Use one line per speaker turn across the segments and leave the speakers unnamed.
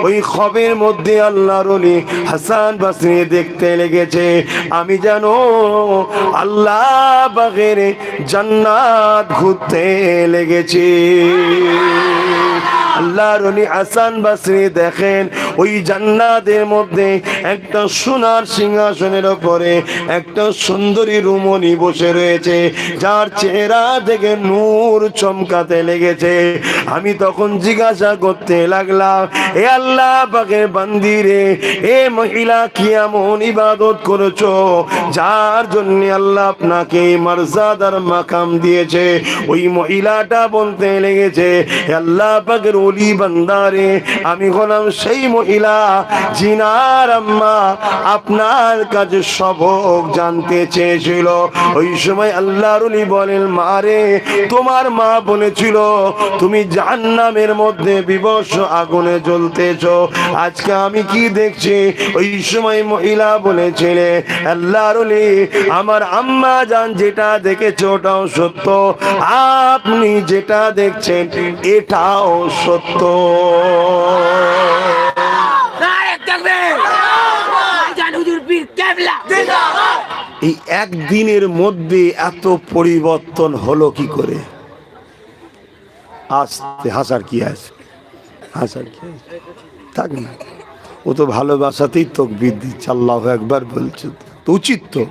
ওই খবের মধ্যে আল্লাহর ওলি হাসান বসরি দেখতে লেগেছে আমি যেন আল্লাহ বাগের জান্নাত ঘুরতে লেগেছি। আল্লাহর ওলি হাসান বসরি দেখেন ওই জান্নাতের মধ্যে একটা সোনার সিংহাসনের উপরে একটা সুন্দরী রমণী বসে রয়েছে, যার চেহারা থেকে নূর চমকাতে লেগেছে। আমি তখন জিজ্ঞাসা করতে লাগলাম, এ আল্লাহ পাকের বান্দি রে, এ মহিলা কি এমন ইবাদত করেছো যার জন্য আল্লাহ আপনাকে মর্যাদার মাকাম দিয়েছে? ওই মহিলাটা বলতে লেগেছে, আল্লাহ পাকের ওলি বান্দারে, আমি হলাম সেই মহিলা জিনার আম্মা আপনার কাছে সবক জানতে চেয়েছিল। ওই সময় আল্লাহর ওলি বলেন, মারে তোমার মা বলেছিল তুমি জাহান্নামের মধ্যে বিবস্ত্র আগুনে জ্বলতেছো, আজকে আমি কি দেখছি? ওই সময় মহিলা বলেছিলে, আল্লাহর ওলি আমার আম্মা জান যেটা দেখেছো ওটাও সত্য, আপনি যেটা দেখছেন এটাও সত্য। এই একদিনের মধ্যে এত পরিবর্তন হলো কি করে? আসতে হাসার কি আছে, হাসার কি আছে, থাক না। ও তো ভালোবাসাতেই তাকবীর দিচ্ছে, আল্লাহু আকবার বলছে, তো উচিত তো,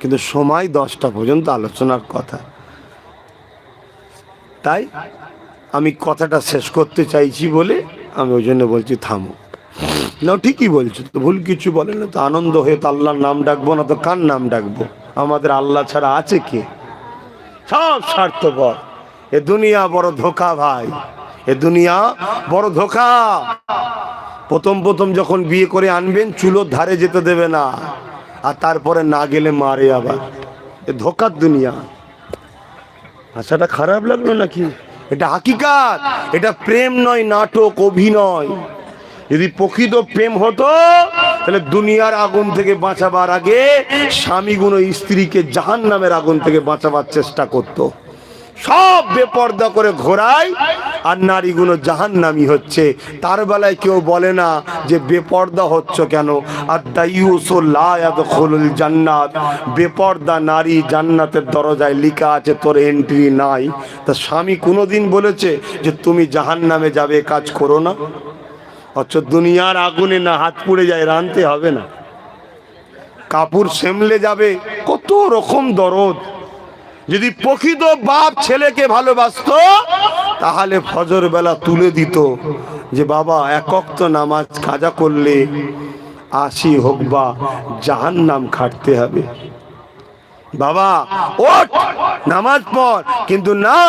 কিন্তু সময় 10টা পর্যন্ত আলোচনার কথা। তাই আমি কথাটা শেষ করতে চাইছি বলে আমি ওই জন্য বলছি থামো। না ঠিকই বলছো, তো ভুল কিছু বলে না, তো আনন্দ হয়ে তো আল্লাহর নাম ডাকবো না, তো কার নাম ডাকবো? আমাদের আল্লাহ ছাড়া আছে কে? সব স্বার্থপর। এ দুনিয়া বড় ধোঁকা ভাই, এ দুনিয়া বড় ধোঁকা। প্রথম যখন বিয়ে করে আনবেন চুলোর ধারে যেতে দেবে না, আর তারপরে না গেলে মারে আবার। এ ধোঁকার দুনিয়া। আচ্ছাটা খারাপ লাগলো নাকি? এটা হাকিকাত, এটা প্রেম নয়, নাটক, অভিনয়। যদি প্রকৃত প্রেম হতো তাহলে দুনিয়ার আগুন থেকে বাঁচাবার আগে স্বামীগুলো স্ত্রীকে জাহান্নামের আগুন থেকে বাঁচাবার চেষ্টা করত। সব বেপর্দা করে ঘোরায় আর নারীগুলো জাহান্নামী হচ্ছে। তার বেলায় কেউ বলে না যে বেপর্দা হচ্ছে কেন। আর দাইয়ুসু লা ইয়াদখুলুল জান্নাত, বেপর্দা নারী জান্নাতের দরজায় লেখা আছে তোর এন্ট্রি নাই। তা স্বামী কোনোদিন বলেছে যে তুমি জাহান্নামে যাবে, কাজ করো না? অথচ দুনিয়ার আগুনে না হাত পুড়ে যায়, রানতে হবে না, কাপড় সেমলে যাবে, কত রকম দরদ। যদি প্রকৃত বাপ ছেলেকে ভালোবাসতো তাহলে ফজর বেলা তুলে দিত যে বাবা এক ওয়াক্ত নামাজ কাজা করলে 80 হোক বা জাহান্নাম খাটতে হবে, বাবা ওঠ নামাজ পড়। কিন্তু না,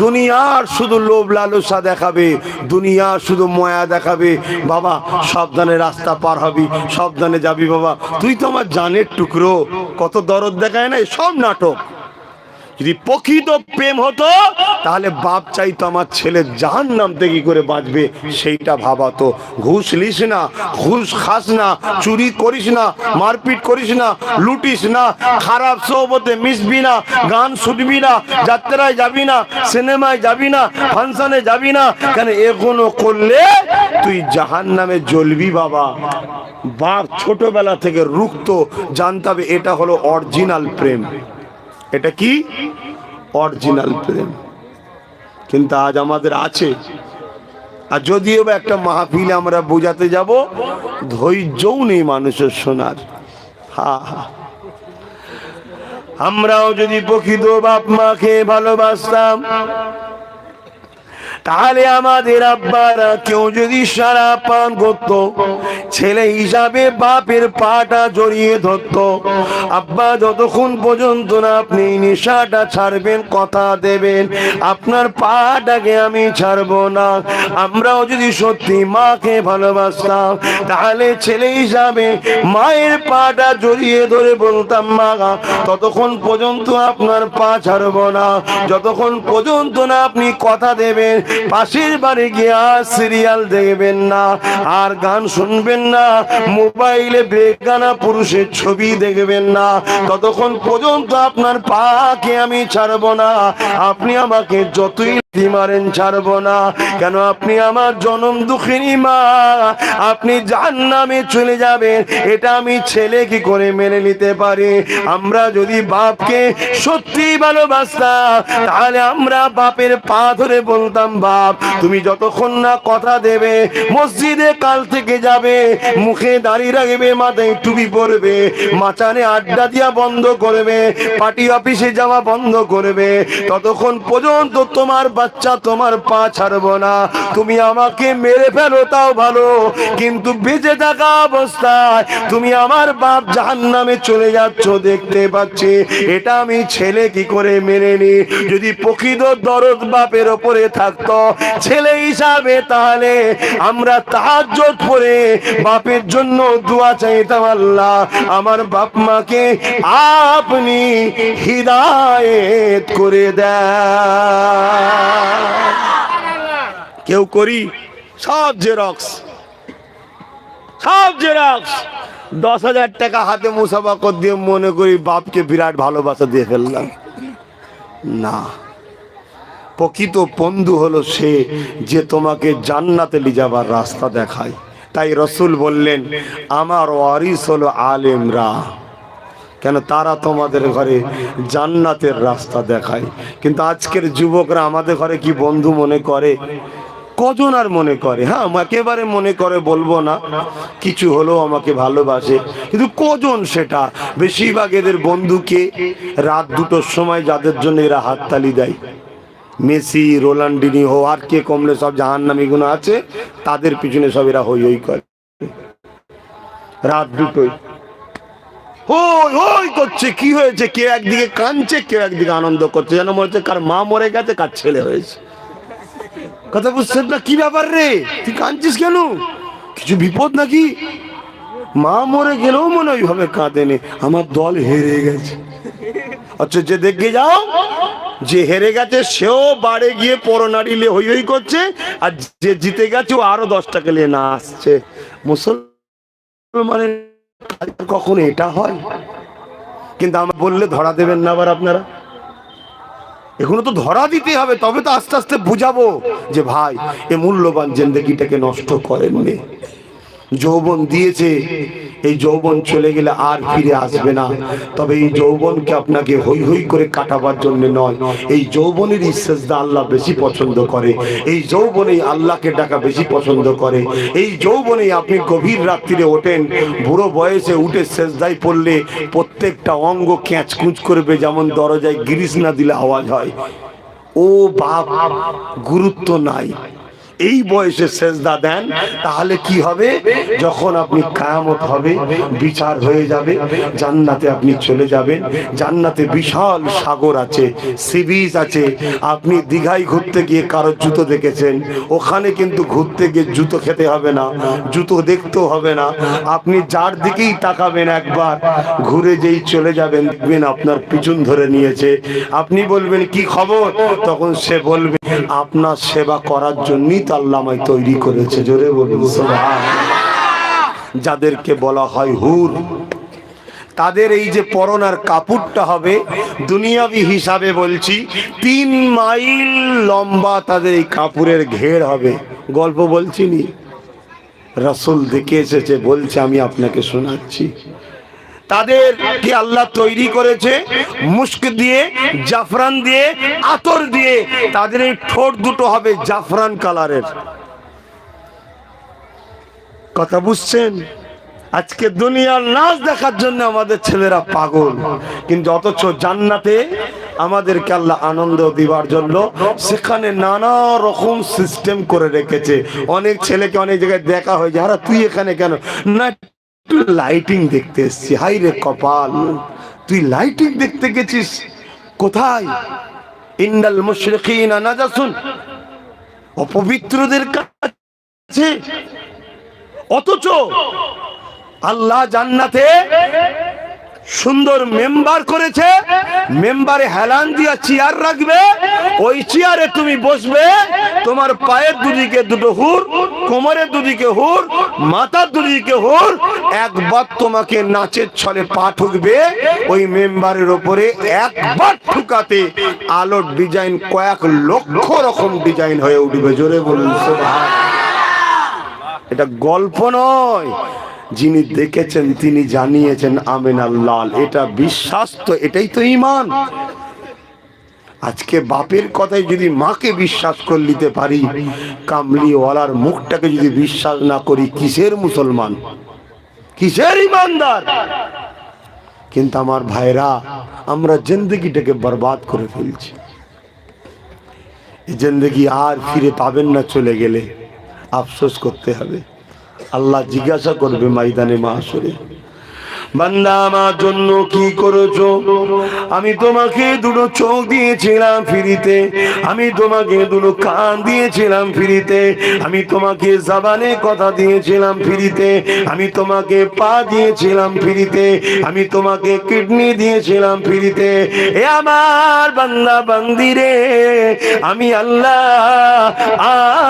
দুনিয়ার শুধু লোভ লালসা দেখাবে, দুনিয়ার শুধু মায়া দেখাবে। বাবা সাবধানে রাস্তা পার হবি, সাবধানে যাবি, বাবা তুই তো আমার জানের টুকরো, কত দরদ দেখায় না, সব নাটক। যদি প্রকৃত প্রেম হতো তাহলে বাপ চাইতো আমার ছেলে জাহান্নাম থেকে কি করে বাঁচবে সেইটা ভাবাতো। ঘুষ লিস না, ঘুষ খাস না, চুরি করিস না, মারপিট করিস না, লুটিস না, খারাপ সোহবতে মিশবি না, গান শুনবি না, যাত্রায় যাবি না, সিনেমায় যাবি না, ফাংশনে যাবি না। কেন এগুলো করলে তুই জাহান্নামে জ্বলবি। বাবা বাপ ছোটবেলা থেকে রুখত, জানতে হবে এটা হলো অরিজিনাল প্রেম। এটা কি অরিজিনাল প্রেম। কিন্তু আজ আমাদের আছে, আর যদিও বা একটা মাহফিলে আমরা বোঝাতে যাব, ধৈর্যও নেই মানুষের শোনার। আমরাও যদি প্রকৃত বাপ মাকে ভালোবাসতাম তাহলে আমাদের আব্বারা কেউ যদি সারা পান করত, ছেলে হিসাবে বাপের পাটা জড়িয়ে ধরত, আব্বা যতক্ষণ পর্যন্ত না আপনি নেশাটা ছাড়বেন, কথা দেবেন আপনার পাটাকে আমি ছাড়বো না। আমরাও যদি সত্যি মাকে ভালোবাসতাম তাহলে ছেলে হিসাবে মায়ের পাটা জড়িয়ে ধরে বলতাম, মা ততক্ষণ পর্যন্ত আপনার পা ছাড়বো না, যতক্ষণ পর্যন্ত না আপনি কথা দেবেন, পাশের বাড়ি গিয়ে সিরিয়াল দেখবেন না, আর গান শুনবেন না, মোবাইলে বেগানা পুরুষের ছবি দেখবেন না, ততক্ষণ পর্যন্ত আপনার পাকে আমি ছাড়বো না। আপনি আমাকে যতই মারেন ছাড়বো না। কেন? আপনি আমার জনম দুঃখিনী মা, আপনি জাহান্নামে চলে যাবেন, এটা আমি ছেলে কি করে মেনে নিতে পারি? আমরা যদি বাপকে সত্যি ভালোবাসতাম তাহলে আমরা বাপের পা ধরে বলতাম, বাপ তুমি যতক্ষণ না কথা দেবে, মসজিদে কাল থেকে যাবে, মুখে দাঁড়িয়ে রাখবে, মাথায় টুপি পরবে, মাচানে আড্ডা দিয়া বন্ধ করবে, পার্টি অফিসে যাওয়া বন্ধ করবে, ততক্ষণ পর্যন্ত তোমার বাচ্চা তোমার পা ছাড়বো না। তুমি আমাকে মেরে ফেলো তাও ভালো, কিন্তু বেঁচে থাকা অবস্থায় তুমি আমার বাপ জাহান্নামে চলে যাচ্ছ দেখতে পাচ্ছি, এটা আমি ছেলে কি করে মেনে নি? যদি প্রকৃত দরদ বাপের ওপরে থাকতো ছেলে হিসাবে, তাহলে আমরা তাহাজ্জুদ পড়ে বাপের জন্য দোয়া চাইতাম, আল্লাহ আমার বাপ মাকে আপনি হিদায়েত করে দেন। কেউ করি? সব জেরক্স, সব জেরক্স। 10,000 টাকা হাতে মুসাফাকত দিয়ে মনে করি বাপকে বিরাট ভালোবাসা দিয়ে ফেললাম। না, প্রকৃত বন্ধু হলো সে যে তোমাকে জান্নাতে নিয়ে যাবার রাস্তা দেখায়। তাই রসুল বললেন, আমার ওয়ারিস হলো আলেমরা। কেন? তারা তোমাদের ঘরে জান্নাতের রাস্তা দেখায়। কিন্তু আজকের যুবকরা আমাদের ঘরে কি বন্ধু মনে করে? কজন আর মনে করে? হ্যাঁ, একেবারে মনে করে বলবো না, কিছু হলেও আমাকে ভালোবাসে, কিন্তু কজন সেটা? বেশিরভাগ এদের বন্ধুকে রাত 2টোর সময় যাদের জন্য এরা হাততালি দেয়, মেসি, রোনাল্ডিনিহো আর কে কমলে সব জাহান্নামী গুণ আছে, তাদের পিছনে সব এরা হই হই করে। রাত 2টোয় হই হই করছে। কি হয়েছে? কেউ একদিকে কাঁদছে, কেউ একদিকে আনন্দ করছে, যেন মনে হচ্ছে কার মা মরে গেছে, কার ছেলে হয়েছে। কথা বুঝছেন না? কি ব্যাপার রে, তুই কাঁদছিস কেন? কিছু বিপদ নাকি? মা মরে গেলেও মনে ওইভাবে কাঁদেনি, আমার দল হেরে গেছে। আচ্ছা, যে দেখে যাও, যে হেরে গেছে সেও বাড়ে গিয়ে পরনাড়িলে হই হই করছে, আর যে জিতে গেছে ও আরো 10 টাকা নিয়ে না আসছে। মুসলমানের কখনো এটা হয়? কিন্তু আমার বললে ধরা দেবেন না আবার আপনারা। এখনো তো ধরা দিতে হবে, তবে তো আস্তে আস্তে বুঝাবো যে ভাই এ মূল্যবান জিন্দেগিটাকে নষ্ট করেননি। যৌবন দিয়েছে, এই যৌবন চলে গেলে আর ফিরে আসবে না। তবে এই যৌবনকে আপনাকে হই হই করে কাটাবার জন্য নয়, এই যৌবনের সেজদা আল্লাহ বেশি পছন্দ করে, এই যৌবনেই আল্লাহকে ডাকা বেশি পছন্দ করে, এই যৌবনেই আপনি গভীর রাত্রিরে ওঠেন, বুড়ো বয়সে উঠে সেজদায় পড়লে প্রত্যেকটা অঙ্গ ক্যাঁচকুচ করবে, যেমন দরজায় গ্রিস না দিলে আওয়াজ হয়। ও বাপ, গুরুত্ব নাই। এই বয়সে সেজদা দেন, তাহলে কি হবে? যখন আপনি কিয়ামত হবে, বিচার হয়ে যাবে, জান্নাতে আপনি চলে যাবেন। জান্নাতে বিশাল সাগর আছে, সি বিচ আছে। আপনি দীঘায় ঘুরতে গিয়ে কারোর জুতো দেখেছেন? ওখানে কিন্তু ঘুরতে গিয়ে জুতো খেতে হবে না, জুতো দেখতেও হবে না। আপনি যার দিকেই তাকাবেন একবার, ঘুরে যেই চলে যাবেন, দেখবেন আপনার পিছন ধরে নিয়েছে। আপনি বলবেন কি খবর? তখন সে বলবে আপনার সেবা করার জন্যই আল্লাহ আমায় তৈরি করেছে। জোরে বলুন সুবহানাল্লাহ। যাদেরকে বলা হয় হুর, তাদের এই যে পরনার কাপড়টা হবে, দুনিয়াবি হিসাবে বলছি 3 মাইল লম্বা তাদের এই কাপড়ের ঘের হবে। গল্প বলছি নি, রাসূল দেখে এসেছে, বলছে আমি আপনাকে শোনাচ্ছি। তাদেরকে আল্লাহ তৈরি করেছে মুস্ক দিয়ে, জাফরান দিয়ে, আতর দিয়ে। তাদের এই ঠোঁট দুটো হবে জাফরান কালারের। কথা বুঝছেন? আজকে দুনিয়ার নাচ দেখার জন্য আমাদের ছেলেরা পাগল, কিন্তু অথচ জান্নাতে আমাদেরকে আল্লাহ আনন্দ দিবার জন্য সেখানে নানা রকম সিস্টেম করে রেখেছে। অনেক ছেলেকে অনেক জায়গায় দেখা হয়, যারা তুই এখানে কেন? না, লাইটিং দেখতে এসছি। হাই রে কপাল, তুই লাইটিং দেখতে গেছিস কোথায়? ইন্নাল মুশরিকিনা নাজাসুন, অপবিত্রদের কাছে। অথচ আল্লাহ জান্নাতে সুন্দর মেম্বার করেছে, মেম্বারে হেলান দিয়া চেয়ার রাখবে, ওই চেয়ারে তুমি বসবে, তোমার পায়ের দুদিকে দুটো হুর, কোমরের দুদিকে হুর, মাথার দুদিকে হুর, একবার তোমাকে নাচের ছলে পা ঠুকবে, ওই মেম্বারের ওপরে একবার ঠুকাতে আলোর ডিজাইন কয়েক লক্ষ রকম ডিজাইন হয়ে উঠবে। জোরে বলুন সুবহানাল্লাহ। এটা গল্প নয়, যিনি দেখেছেন তিনি জানিয়েছেন আমিন আল্লাহ। এটা বিশ্বাস, তো এটাই তো ঈমান। আজকে বাপের কথায় যদি মাকে বিশ্বাস করে নিতে পারি, কামলিওয়ালার মুখটাকে যদি বিশ্বাস না করি, কিসের মুসলমান, কিসের ঈমানদার? কিন্তু আমার ভাইরা, আমরা জিন্দগিটাকে বরবাদ করে ফেলছি। এই জিন্দগি আর ফিরে পাবেন না, চলে গেলে আফসোস করতে হবে। আল্লাহ জিজ্ঞাসা করবে ময়দানে মাহশরে, বান্দা আমার জন্য কি করেছো? আমি তোমাকে দুটো চোখ দিয়েছিলাম ফ্রিতে, আমি তোমাকে দুটো কান দিয়েছিলাম ফ্রিতে, আমি তোমাকে জবানে কথা দিয়েছিলাম ফ্রিতে, আমি তোমাকে পা দিয়েছিলাম ফ্রিতে, আমি তোমাকে কিডনি দিয়েছিলাম ফ্রিতে। এ আমার বান্দা বান্দিরে, আমি আল্লাহ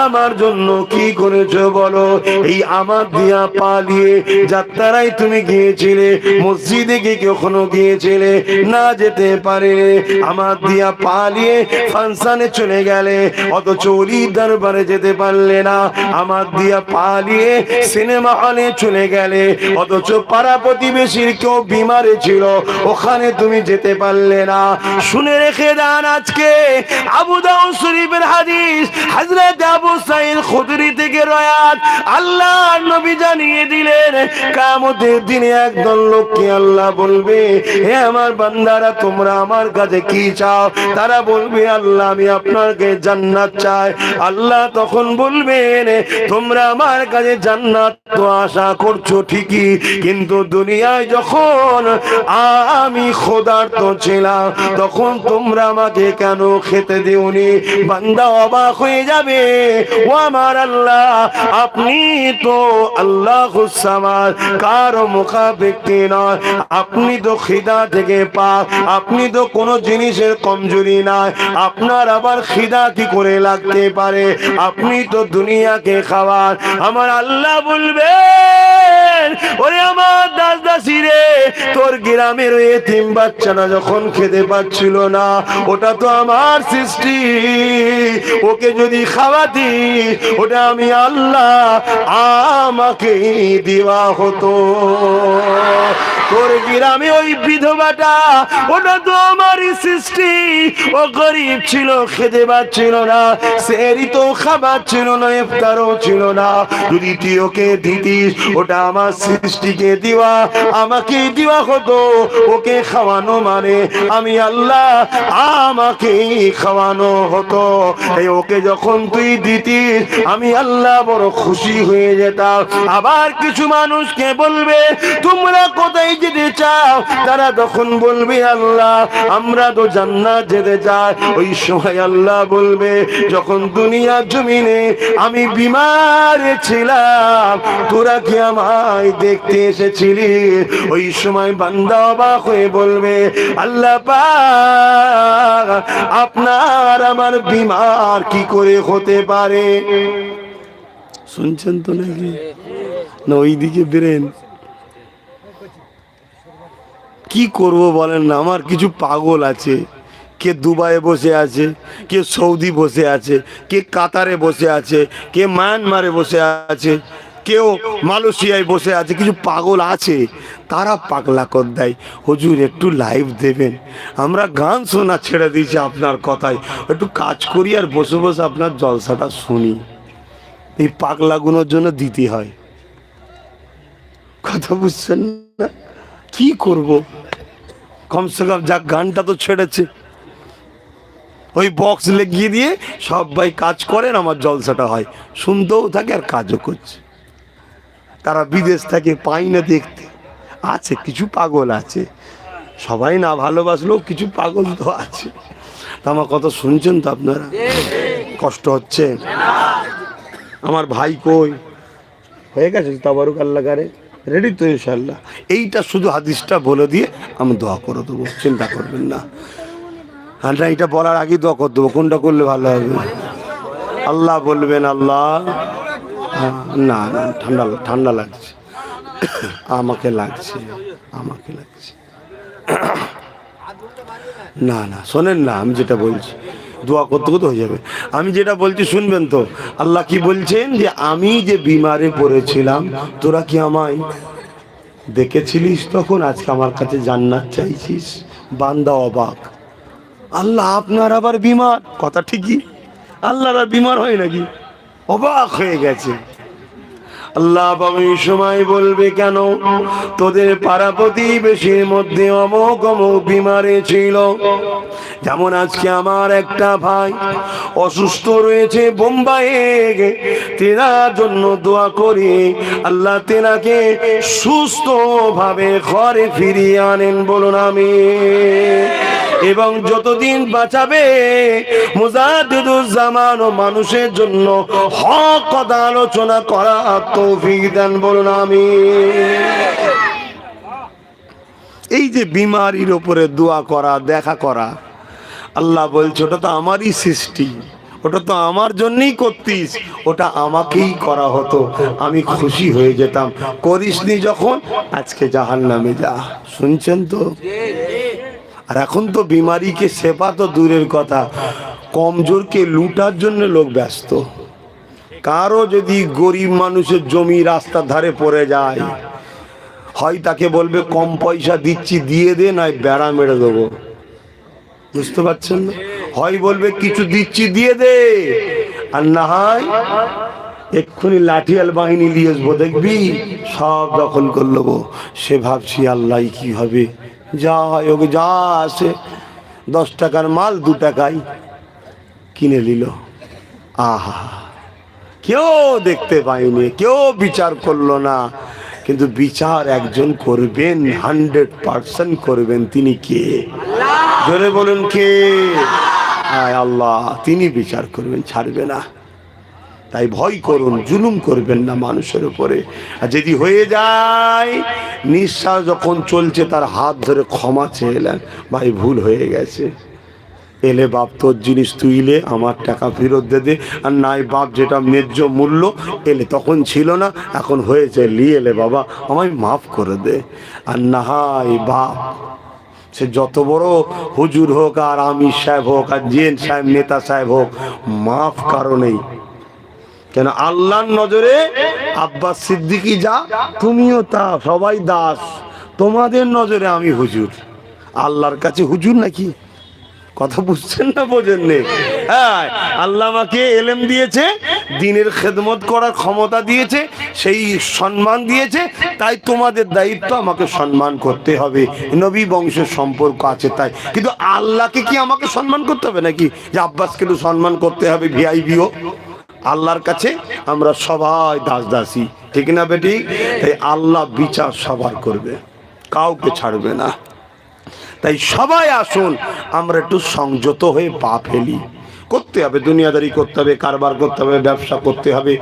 আমার জন্য কি করেছো বলো? এই আমার দিয়া পালিয়ে যাত্রায় তুমি গিয়েছিলে, মসজিদে গিয়ে কখনো গিয়েছিলে না, যেতে পারে, আমার দিয়া পালিয়ে ফাংশনে চলে গেলে, অথচ ওলির দরবারে যেতে পারলে না, আমার দিয়া পালিয়ে সিনেমা হলে চলে গেলে, অথচ পাড়া প্রতিবেশীর কেউ বিমারে ছিল, ওখানে তুমি যেতে পারলে না। শুনে রেখে দেন, আজকে আবু দাউদ শরীফের হাদিস, হযরত আবু সাঈদ খুদরি থেকে রয়াত, আল্লাহর নবী জানিয়ে দিলেন, কিয়ামতের দিনে একদল লোককে আল্লাহ বলবে, হে আমার বান্দারা, তোমরা আমার কাছে কি চাও? তারা বলবে, আল্লাহ আমি আপনাকে জান্নাত চাই। আল্লাহ তখন বলবেন, তোমরা আমার কাছে জান্নাত তো আশা করছো ঠিকই, কিন্তু দুনিয়ায় যখন আমি ক্ষুধার্ত ছিলাম, তখন তোমরা আমাকে কেন খেতে দিওনি? বান্দা অবাক হয়ে যাবে, ও আমার আল্লাহ, আপনি তো আল্লাহুস সামাদ, কারো মুখাপেক্ষী নয়, আপনি তো খিদা থেকে পাক, আপনি তো কোনো জিনিসের কমজোরি নাই, আপনার আবার খিদা কি করে লাগতে পারে? আপনি তো দুনিয়াকে খাওয়ান। আমার আল্লাহ বলবেন, ওরে আমার দাস দাসী রে, তোর গ্রামের এতিম বাচ্চাটা যখন খেতে পাচ্ছিল না, ওটা তো আমার সৃষ্টি, ওকে যদি খাওয়াতি, ওটা আমি আল্লাহ আমাকে দেওয়া হতো। তোর গ্রামে ওই বিধবাটা, ওটা তো আমারই সৃষ্টি, ও গরিব ছিল, খেতে পাচ্ছিল না, সেহরি তো খাবার ছিল না, ইফতারও ছিল না, যদি তুই ওকে দিতিস, ওটা আমার সৃষ্টিকে দিওয়া, আমাকে দেওয়া হতো। ওকে খাওয়ানো মানে আমি আল্লাহ আমাকে খাওয়ানো হতো। এই ওকে যখন তুই দিতিস, আমি আল্লাহ বড় খুশি হয়ে যেতাম। আবার কিছু মানুষকে বলবে, তোমরা কোথায় যেতে চাও? তারা তখন বলবে, আল্লাহ আমরা তো জান্নাত যেতে চাই। ওই সময় আল্লাহ বলবে, যখন দুনিয়ার জমিনে আমি বিমার ছিলাম, তোরা কি আমায় দেখতে এসেছিলি? ওই সময় বান্দা অবাক হয়ে বলবে, আল্লাহ পাক, আপনার আমার বিমার কি করে হতে পারে? শুনছেন তো নাকি? না ওইদিকে বেরেন? কি করব বলেন না? আমার কিছু পাগল আছে, কে দুবাইয়ে বসে আছে, কে সৌদি বসে আছে, কে কাতারে বসে আছে, কে মায়ানমারে বসে আছে, কেউ মালয়েশিয়ায় বসে আছে। কিছু পাগল আছে, তারা পাগলা কর দেয়, হুজুর একটু লাইভ দেবেন, আমরা গান শোনা ছেড়ে দিয়েছি আপনার কথায়, একটু কাজ করি আর বসে বসে আপনার জলসাটা শুনি। এই পাগলাগুলোর জন্য দিতে হয়। কথা বুঝছেন না? কি করব? কমসে কম যাক গানটা তো ছেড়েছে, ওই বক্স লেগিয়ে দিয়ে সবাই কাজ করেন, আমার জলসাটা হয়, শুনতেও থাকে আর কাজও করছে। তারা বিদেশ থেকে পাই না দেখতে। আছে কিছু পাগল আছে, সবাই না ভালোবাসলেও কিছু পাগল তো আছে। তা আমার কথা শুনছেন তো আপনারা? কষ্ট হচ্ছে? আমার ভাই কই? হয়ে গেছে তাবারুক আল্লাহ কারে? রেডি তো ইনশাল্লাহ? এইটা শুধু হাদিসটা বলে দিয়ে আমি দোয়া করে দেবো, চিন্তা করবেন না। আর না, এটা বলার আগেই দোয়া করে দেবো, কোনটা করলে ভালো হবে? আল্লাহ বলবেন আল্লাহ, না না ঠান্ডা ঠান্ডা লাগছে, আমাকে লাগছে, আমাকে লাগছে। না না শোনেন না, আমি যেটা বলছি দোয়া করতে করতে হয়ে যাবে। আমি যেটা বলছি শুনবেন তো। আল্লাহ কি বলছেন যে আমি যে বিমারে পড়েছিলাম তোরা কি আমায় দেখেছিলিস তখন, আজকে আমার কাছে জান্নাত চাইছিস? বান্দা অবাক, আল্লাহ আপনার আবার বিমার? কথা ঠিকই, আল্লাহর বিমার হয় নাকি? অবাক হয়ে গেছে। আল্লাহ বাবু সময় বলবে কেন তোদের পাড়া প্রতিবেশীর মধ্যে অমুক অমুক বিমারে ছিল। যেমন আজকে আমার একটা ভাই অসুস্থ রয়েছে বোম্বাইয়ে, তেনার জন্য দোয়া করি আল্লাহ তেনাকে সুস্থ ভাবে ঘরে ফিরিয়ে আনেন, বলুন আমিন। এবং যতদিন বাঁচাবে মুজাদ্দিদুজ্জামান ও মানুষের জন্য হক কথা আলোচনা করা তৌফিক দেন, বলুন আমিন। এই যে বিমারির উপরে দোয়া করা, দেখা করা, আল্লাহ বলছে ওটা তো আমারই সৃষ্টি, ওটা তো আমার জন্যই করতিস, ওটা আমাকেই করা হতো, আমি খুশি হয়ে যেতাম। করিসনি যখন, আজকে জাহান্নামে যা। শুনছেন তো? আর এখন তো বিমারিকে সেবা তো দূরের কথা, কমজোরকে লুটার জন্য লোক ব্যস্ত। কারো যদি গরিব মানুষের জমি রাস্তার ধারে পড়ে যায়, হয় তাকে বলবে কম পয়সা দিচ্ছি দিয়ে দে, নয় বেড়া মেরে দেবো। বুঝতে পারছেন না? হয় বলবে কিছু দিচ্ছি দিয়ে দে, আর না হয় এক্ষুনি লাঠিয়াল বাহিনী নিয়ে আসবো, দেখবি সব দখল করে নেবো। সে ভাবছি আল্লাহ কি হবে, যা হয় ওকে, যা আসে 10 টাকার মাল 2 টাকায় কিনে নিল। আহা, কেউ দেখতে পায়নি, কেউ বিচার করলো না, কিন্তু বিচার একজন করবেন, 100% করবেন। তিনি কে? জোরে বলুন কে? আল্লাহ, তিনি বিচার করবেন, ছাড়বে না। তাই ভয় করুন, জুলুম করবেন না মানুষের উপরে। আর যদি হয়ে যায়, নিঃশ্বাস যখন চলছে তার হাত ধরে ক্ষমা চেয়েলেন, ভাই ভুল হয়ে গেছে, এলে বাপ তোর জিনিস তুই এলে আমার টাকা ফেরত দে দে, আর নাই বাপ যেটা ন্যায্য মূল্য এলে তখন ছিল না, এখন হয়েছে নিয়ে এলে বাবা আমায় মাফ করে দে। আর না হয় বাপ সে যত বড় হুজুর হোক, আর আমির সাহেব হোক, আর জেন সাহেব, নেতা সাহেব হোক, মাফ কারণেই। কেন আল্লাহর নজরে আব্বাস সিদ্দিকী যা, তুমিও তা, সবাই দাস। তোমাদের নজরে আমি হুজুর, আল্লাহর কাছে হুজুর নাকি? কথা বুঝছেন না, বোঝেন নেই? হ্যাঁ, আল্লাহ আমাকে এলেম দিয়েছে, দ্বীনের খেদমত করার ক্ষমতা দিয়েছে, সেই সম্মান দিয়েছে, তাই তোমাদের দায়িত্ব আমাকে সম্মান করতে হবে। নবী বংশের সম্পর্ক আছে তাই। কিন্তু আল্লাহকে কি আমাকে সম্মান করতে হবে নাকি যে আব্বাসকে একটু সম্মান করতে হবে, ভিআইপিও? আল্লাহর কাছে আমরা সবাই দাস দাসী, ঠিক না বেটি? তাই আল্লাহ বিচার সবার করবে, কাউকে ছাড়বে না। তাই সবাই আসুন আমরা একটু সংযত হয়ে পা ফেলি। করতে হবে, দুনিয়াদারি করতে হবে, কারবার করতে হবে, ব্যবসা করতে হবে,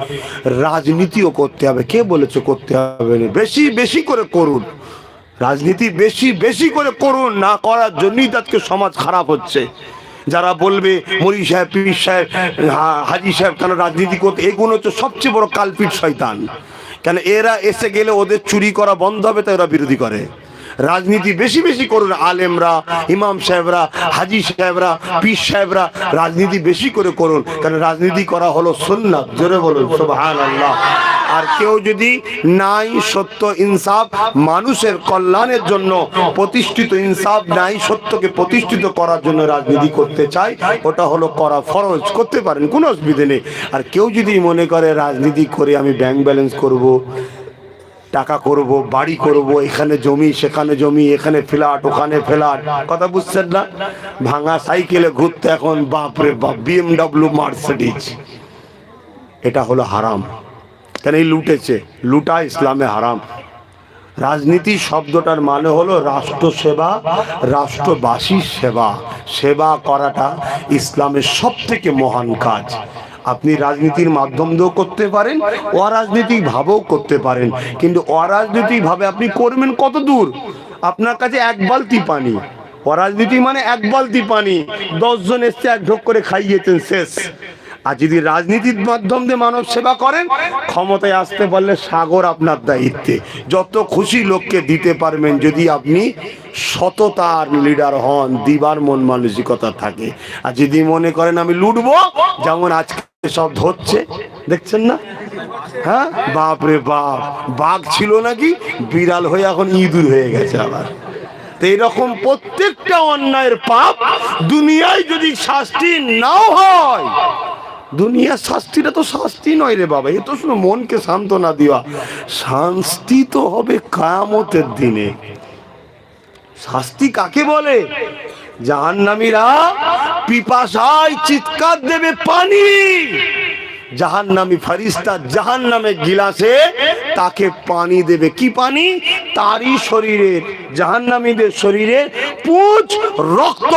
রাজনীতিও করতে হবে। কে বলেছে করতে হবে না? বেশি বেশি করে করুন রাজনীতি, বেশি বেশি করে করুন। না করার জন্যই আজকে সমাজ খারাপ হচ্ছে। যারা বলবে মৌলী সাহেব, পীর সাহেব, হাজি সাহেব কেন রাজনীতি করতে, এগুলো হচ্ছে সবচেয়ে বড় কালপিট শয়তান। কেন এরা এসে গেলে ওদের চুরি করা বন্ধ হবে, তাই ওরা বিরোধী করে। রাজনীতি বেশি বেশি করুন, আলেমরা, ইমাম সাহেবরা, হাজি সাহেবরা, পীর সাহেবরা, রাজনীতি বেশি করে করুন। কারণ রাজনীতি করা হলো সুন্নাত। জোরে বলুন সুবহানাল্লাহ। আর কেউ যদি নাই সত্য ইনসাফ, মানুষের কল্যাণের জন্য প্রতিষ্ঠিত ইনসাফ নাই, সত্যকে প্রতিষ্ঠিত করার জন্য রাজনীতি করতে চায়, ওটা হলো করা ফরজ। করতে পারেন, কোনো অসুবিধা নেই। আর কেউ যদি মনে করে রাজনীতি করে আমি ব্যাংক ব্যালেন্স করব, টাকা করব, বাড়ি করব, এখানে জমি সেখানে জমি, এখানে ফ্ল্যাট ওখানে ফ্ল্যাট, কথা বুঝছেন না? ভাঙা সাইকেলে ঘুরতে এখন বাপরে বাপ, BMW মার্সিডিজ, এটা হলো হারাম। কেন এই লুটেছে, লুটা ইসলামে হারাম। রাজনীতি শব্দটার মানে হলো রাষ্ট্র সেবা, রাষ্ট্রবাসীর সেবা। সেবা করাটা ইসলামের সব থেকে মহান কাজ। আপনি রাজনীতির মাধ্যম দিয়েও করতে পারেন, অরাজনৈতিক ভাবেও করতে পারেন, কিন্তু অরাজনৈতিক ভাবে আপনি করবেন কত দূর? আপনার কাছে এক বালতি পানি, অরাজনীতি মানে এক বালতি পানি 10 জন এসছে এক ঢোক করে খাইয়েছেন, শেষ। আর যদি রাজনীতির মাধ্যম দিয়ে মানব সেবা করেন, ক্ষমতায় আসতে পারলে সাগর আপনার দায়িত্বে, যত খুশি লোককে দিতে পারবেন, যদি আপনি সততার লিডার হন, দিবার মন মানসিকতা থাকে। আর যদি মনে করেন আমি লুটবো, যেমন আজকে সব ধরছে, দেখছেন না? হ্যাঁ, বাপরে বাপ, বাঘ ছিল নাকি বিড়াল হয়ে এখন ইঁদুর হয়ে গেছে আবার। তো এরকম প্রত্যেকটা অন্যায়ের পাপ দুনিয়ায় যদি শাস্তি নাও হয়, দুনিয়ার শাস্তিটা তো শাস্তি নয় রে বাবা, এ তো শুধু মনকে সান্ত্বনা দেওয়া। শাস্তি তো হবে কিয়ামতের দিনে। শাস্তি কাকে বলে? জাহান্নামীরা পিপাসায় চিৎকার দেবে পানি, জাহান্নামী ফেরেশতা জাহান্নামের গিলাসে তাকে পানি দেবে। কি পানি? তারই শরীরের, জাহান্নামীদের শরীরে পুঁজ রক্ত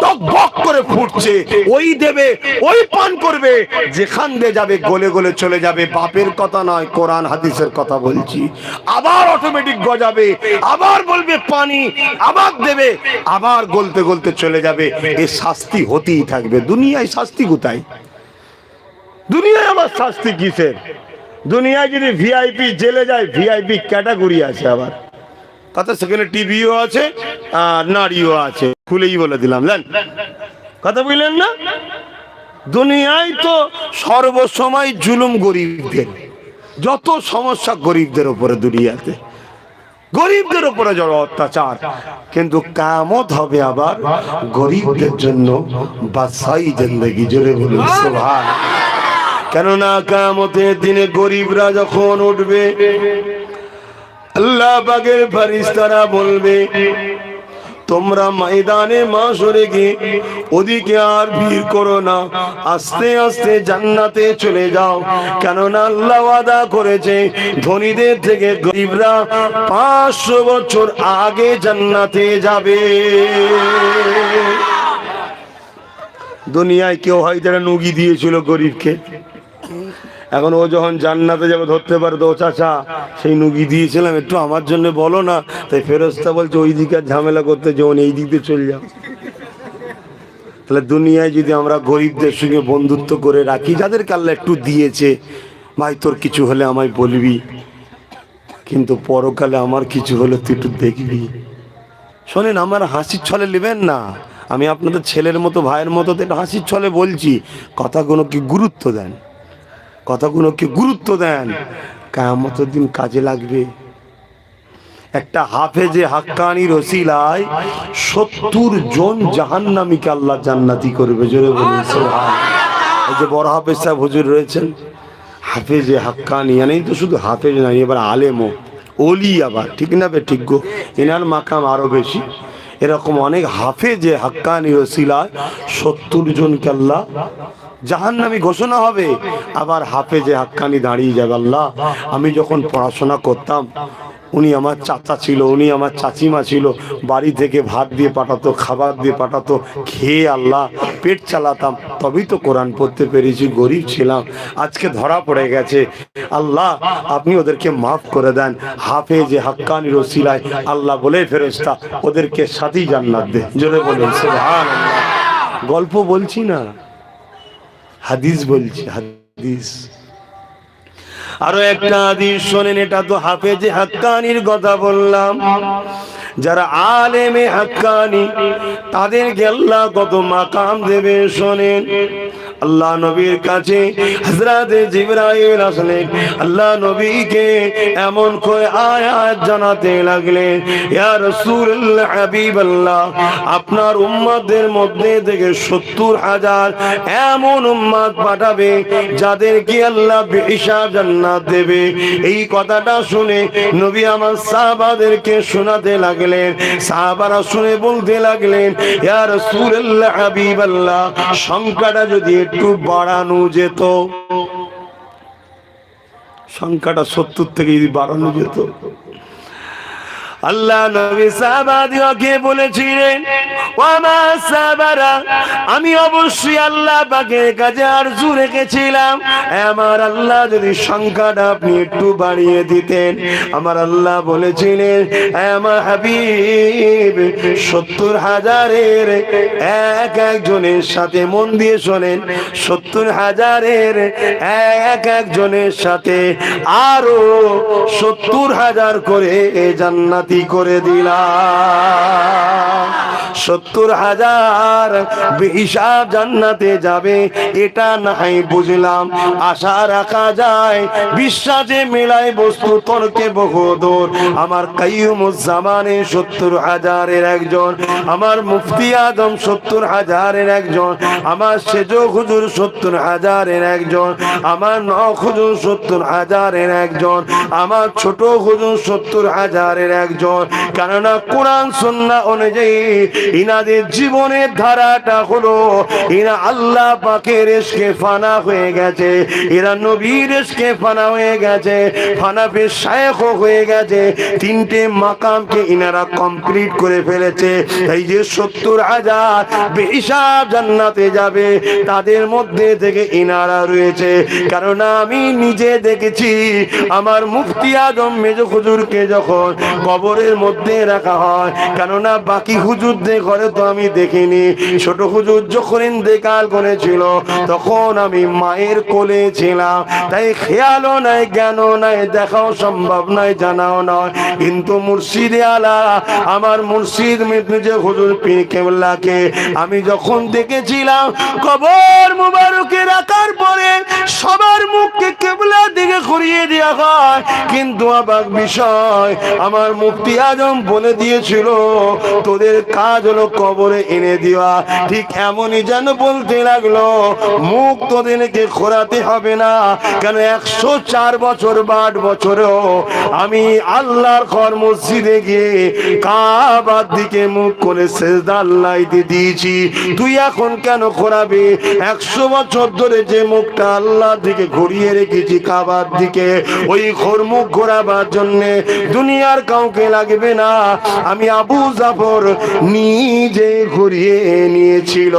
টকবক করে ফুটছে, ওই দেবে, ওই পান করবে, যেখান দিয়ে যাবে গলে গলে চলে যাবে। বাপের কথা নয়, কোরআন হাদিসের কথা বলছি। আবার অটোমেটিক গজাবে, আবার বলবে পানি, আবার দেবে, আবার গলতে গলতে চলে যাবে। এ শাস্তি হতেই থাকবে। দুনিয়ায় শাস্তি কোথায়? দুনিয়ায় আবার শাস্তি কিসের? দুনিয়ায় যদি ভিআইপি জেলে যায়, ভিআইপি ক্যাটাগরি আছে আবার, কথা সেখানে টিভিও আছে আর নারীও আছে, খুলেই বলে দিলাম, জান কথা বুঝলেন না? দুনিয়ায় তো সর্বসময় জুলুম গরিবদের, যত সমস্যা গরিবদের উপরে, দুনিয়াতে গরিবদের উপরে জড় অত্যাচার। কিন্তু কিয়ামত হবে আবার গরিবদের জন্য বাদশাহী জিন্দেগি। জোরে বলুন সুবহানাল্লাহ। কেননা কিয়ামতের দিনে গরিবরা যখন উঠবে, আল্লাহ পাকের ফেরেশতারা বলবে, তোমরা ময়দানে মাশরে গিয়ে ওদিকে আর ভিড় করো না, আস্তে আস্তে জান্নাতে চলে যাও। কেননা আল্লাহ ওয়াদা করেছে ধনীদের থেকে গরিবরা 500 বছর আগে জান্নাতে যাবে। দুনিয়ায় কেউ হয়তো নুগি দিয়েছিল গরিবকে, এখন ও যখন জান্নাতে যাবে ধরতে পারে, তো চাচা সেই নুগি দিয়েছিলাম, একটু আমার জন্য বলো না। তাই ফেরেশতা বলছে ওই দিকে ঝামেলা করতে যেমন এই দিক দিয়ে চলে যাও। তাহলে দুনিয়ায় যদি আমরা গরিবদের সঙ্গে বন্ধুত্ব করে রাখি, যাদেরকে আল্লাহ একটু দিয়েছে, ভাই তোর কিছু হলে আমায় বলবি, কিন্তু পরকালে আমার কিছু হলে তুই একটু দেখবি। শোনেন, আমার হাসির ছলে নেবেন না, আমি আপনাদের ছেলের মতো, ভাইয়ের মতো, তো এটা হাসির ছলে বলছি। কথাগুলো কি গুরুত্ব দেন, কথাগুলোকে গুরুত্ব দেন, কিয়ামতের দিন কাজে লাগবে। একটা হাফেজে হাক্কানির ওসিলায় 70 জন জাহান্নামীকে আল্লাহ জান্নাতি করবে। জোরে বলুন সুবহানাল্লাহ। এই যে বড় হাফেজ সাহেব হুজুর রয়েছেন, হাফেজে হাক্কানি, মানে তো শুধু হাফেজ নাই, এবার আলেমও, ওলি আবার, ঠিক না বে ঠিক গো, এনার মাকাম আরো বেশি। এরকম অনেক হাফেজে হাক্কানির ওসিলায় 70 জনকে আল্লাহ জাহান্নামী ঘোষণা হবে। আবার হাফেজে হাক্কানি দাঁড়িয়ে যাবে, আল্লাহ আমি যখন পড়াশোনা করতাম, উনি আমার চাচা ছিল, উনি আমার চাচিমা ছিল, বাড়ি থেকে ভাত দিয়ে পাঠাতো, খাবার দিয়ে পাঠাতো, খেয়ে আল্লাহ পেট চালাতাম, তবেই তো কোরআন পড়তে পেরেছি, গরিব ছিলাম, আজকে ধরা পড়ে গেছে, আল্লাহ আপনি ওদেরকে মাফ করে দেন। হাফেজে হাক্কানির ওসিলায় আল্লাহ বলে ফেরেশতা ওদেরকে সাথী জান্নাত দে। জোরে বলেন সুবহানাল্লাহ। গল্প বলছি না, হাদিস বলছি, হাদিস। আরো একটা হাদিস শোনেন, এটা তো হাফেজে হাক্কানির কথা বললাম, যারা আলেমে হাক্কানি তাদেরকে আল্লাহ কত মাকাম দেবে শোনেন। আল্লাহ নবীর কাছে হযরতে জিবরাইল আসলেন, আল্লাহ নবীকে এমন করে আয়াত জানাতে লাগলেন, ইয়া রাসূলুল্লাহ হাবিবাল্লাহ, আপনার উম্মতের মধ্যে থেকে 70,000 এমন উম্মত পাঠাবে যাদেরকে আল্লাহ বেহিসাব জান্নাত দেবে। এই কথাটা শুনে নবী আমার সাহাবাদেরকে শোনাতে লাগলেন। সাহাবারা শুনে বলতে লাগলেন, ইয়া রাসূলুল্লাহ হাবিবাল্লাহ, সংখ্যাটা যদি একটু বাড়ানো যেত, সংখ্যাটা 70 থেকে যদি বাড়ানো যেত। আল্লাহ নবী সাহাবাদিওকে বলেছিলেন, ওয়ামা সাবারা, আমি অবশ্যই আল্লাহ পাকের কাছে আরজু রেখেছিলাম, আমার আল্লাহ যদি সংখ্যাটা আপনি একটু বাড়িয়ে দিতেন। আমার আল্লাহ বলেছিলেন, আমার হাবিব 70,000-এর এক একজনের সাথে, মন দিয়ে শোনেন, 70,000-এর এক একজনের সাথে আরো 70,000 করে জান্নাতি করে দিলাম। 70,000 বেহিসাব জান্নাতে যাবে, এটা নাই বুঝলাম, আশা রাখা যায়, বিশ্বাসে মেলায় বস্তু তর্কে বহুদূর। আমার কাইয়ুমুজ্জামানে 70,000-এর একজন, আমার মুফতি আজম 70,000-এর একজন, আমার সেজ হুজুর 70,000-এর একজন, আমার নখ হুজুর 70,000-এর একজন, আমার ছোট হুজুর 70,000-এর একজন। কেননা কোরআন সুন্নাহ অনুযায়ী ইনাদের জীবনের ধারাটা হলো, এরা আল্লাহ পাকের ইশকে ফানা হয়ে গেছে, এরা নবীর ইশকে ফানা হয়ে গেছে, ফানাফে শায়েখ হয়ে গেছে, তিনটে মাকামকে ইনারা কমপ্লিট করে ফেলেছে। এই যে 70,000 বেহিসাব জান্নাতে যাবে, তাদের মধ্যে থেকে ইনারা রয়েছে। কারণ আমি নিজে দেখেছি, আমার মুফতি আজম মেজ হুজুরকে যখন কবরের মধ্যে রাখা হয়, কেননা বাকি হুজুরদের ঘরে তো আমি দেখিনি, ছোট হুজুর যখন ইন্তেকাল করেছিল তখন আমি মায়ের কোলে ছিলাম, তাই খেয়ালও নাই, জ্ঞানও নাই, দেখাও সম্ভব নয়, জানাও নয়। কিন্তু মুর্শিদে আলা, আমার মুর্শিদ মেজে হুজুর পীর কেবলাকে আমি যখন দেখেছিলাম কবর মুবারকে রাখার পরে সবার মুখকে কেবলা দিকে ঘুরিয়ে দেওয়া হয়, কিন্তু অবাক বিষয়, আমার মুফতি আজম বলে দিয়েছিল তোদের কাজ হলো কবরে এনে দেওয়া। ঠিক এমনই যেন বলতে লাগলো, মুখ তোদেরকে ঘোরাতে হবে না, কেন 104 বছর 8 বছরেও আমি আল্লাহর ঘর মসজিদে গিয়ে কাবার দিকে মুখ করে সেজদা আল্লাহ দিয়েছি, তুই এখন কেন ঘোরাবি? 100 বছর ধরে যে মুখটা আল্লাহর দিকে ঘুরিয়ে রেখেছি কাবার দিকে, ওই ঘোর মুখ ঘোরাবার জন্যে দুনিয়ার কাউকে লাগবে না, আমি আবু জাফর নিজে ঘুরিয়ে নিয়েছিল।